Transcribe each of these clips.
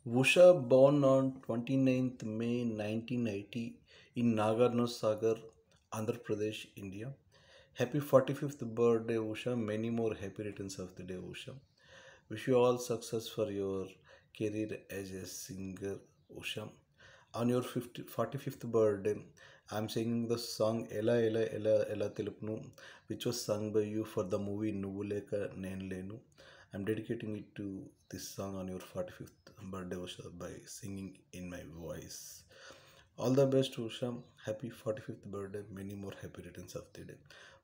Usha, born on 29th May 1980 in Nagarno Sagar, Andhra Pradesh, India. Happy 45th birthday, Usha. Many more happy returns of the day, Usha. Wish you all success for your career as a singer, Usha. On your 45th birthday, I'm singing the song Ela Ela Ela Ela Telupnu, which was sung by you for the movie Nuvuleka Nen Lenu. I'm dedicating it to this song on your 45th birthday, Usha, by singing in my voice. All the best, Usha. Happy 45th birthday. Many more happy returns of the day.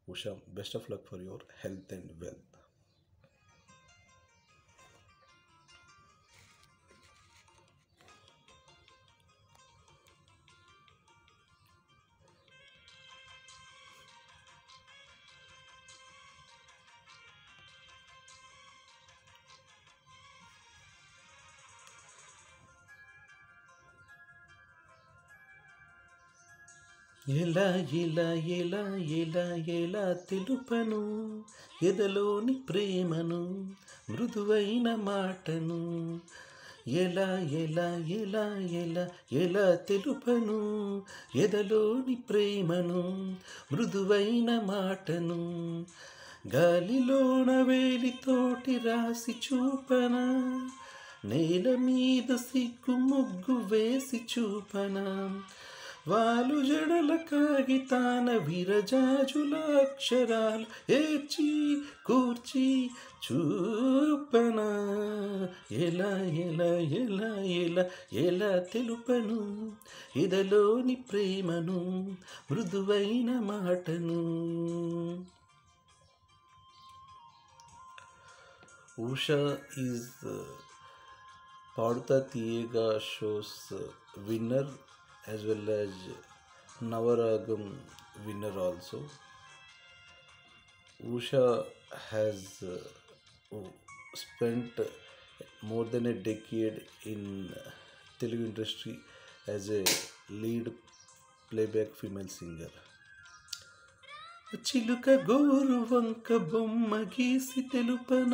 Usha, best of luck for your health and wealth. ఎలా ఎలా ఎలా ఎలా ఎలా తెలుపను ఎదలోని ప్రేమను మృదువైన మాటను ఎలా ఎలా ఎలా ఎలా ఎలా తెలుపను ఎదలోని ప్రేమను మృదువైన మాటను గాలిలోన వేలితోటి రాసి చూపనా నేల మీద సిగ్గు ముగ్గు వేసి చూపనా వాలు జడల కాగితాన విరజాజుల అక్షరాలు ఏర్చి కూర్చి చూపనా ఎలా ఎలా ఎలా ఎలా ఎలా తెలుపను ఇదలోని ప్రేమను మృదువైన మాటను. Usha is Paduta Tiyega show's winner as well as Navaragam winner also. Usha has spent more than a decade in Telugu industry as a lead playback female singer. చిలుక గోరు వంక బొమ్మ గీసి తెలుపన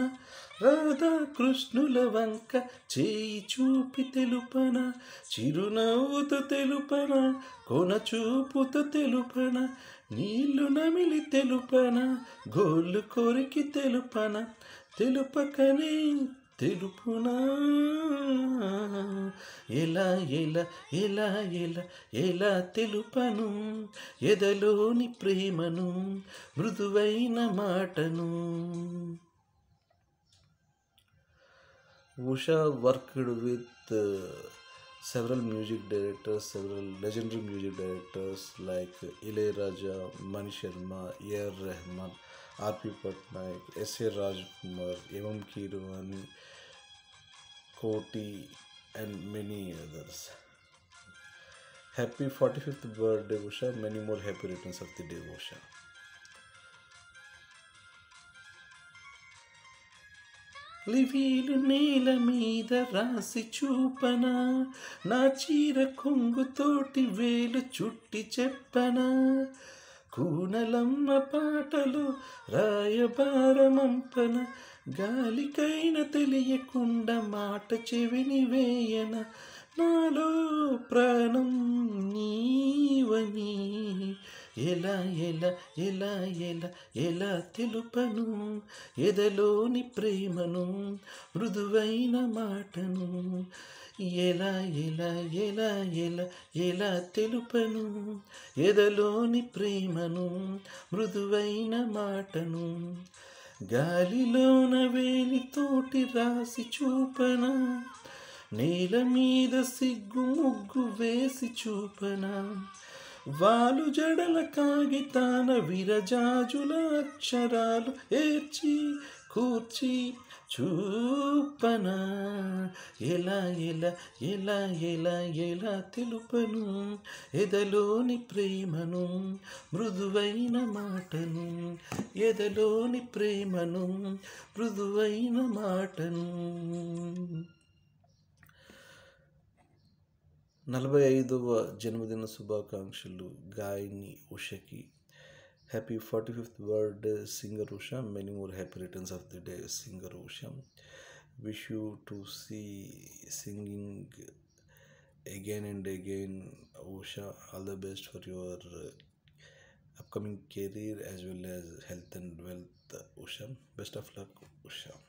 రాధా కృష్ణుల వంక చేయి చూపి తెలుపన చిరునవ్వుతో తెలుపన కొన చూపుతో తెలుపన నీళ్లు నమిలి తెలుపన గోళ్ళు కొరికి తెలుపన తెలుపకనే తెలుపునా ఎలా ఎలా ఎలా ఎలా ఎలా తెలుపను ఎదలోని ప్రేమను మృదువైన మాటను. Usha worked with several music directors, several legendary music directors like Ilayaraja, Mani Sharma, A.R. Rahman, R.P. Patnaik, S.A. Rajkumar, M.M. Keeravani, Koti, and many others. Happy 45th birthday, Usha. Many more happy returns of the day, Usha. లివీలు నేల మీద రాసి చూపనా నా చీర కొంగుతోటి వేలు చుట్టి చెప్పనా కూనలమ్మ పాటలు రాయబారమంపన గాలికైన తెలియకుండా మాట చెవిని వేయన నాలో ప్రాణం నీవని ఎలా ఎలా ఎలా ఎలా ఎలా తెలుపను ఎదలోని ప్రేమను మృదువైన మాటను ఎలా ఎలా ఎలా ఎలా ఎలా తెలుపను ఎదలోని ప్రేమను మృదువైన మాటను గాలిలోన వేలితోటి రాసి చూపనా నేల మీద సిగ్గు ముగ్గు వేసి చూపనా వాలు జడల కాగితాన విరజాజుల అక్షరాలు ఏర్చి కూర్చి చూపనా ఎలా ఎలా ఎలా ఎలా ఎలా తెలుపను ఎదలోని ప్రేమను మృదువైన మాటను ఎదలోని ప్రేమను మృదువైన మాటను. 45వ జన్మదిన శుభాకాంక్షలు గాయని ఉషకి. Happy 45th birthday singer Usha. Many more happy returns of the day singer Usha. Wish you to see singing again and again, Usha. All the best for your upcoming career as well as health and wealth, Usha. Best of luck, Usha.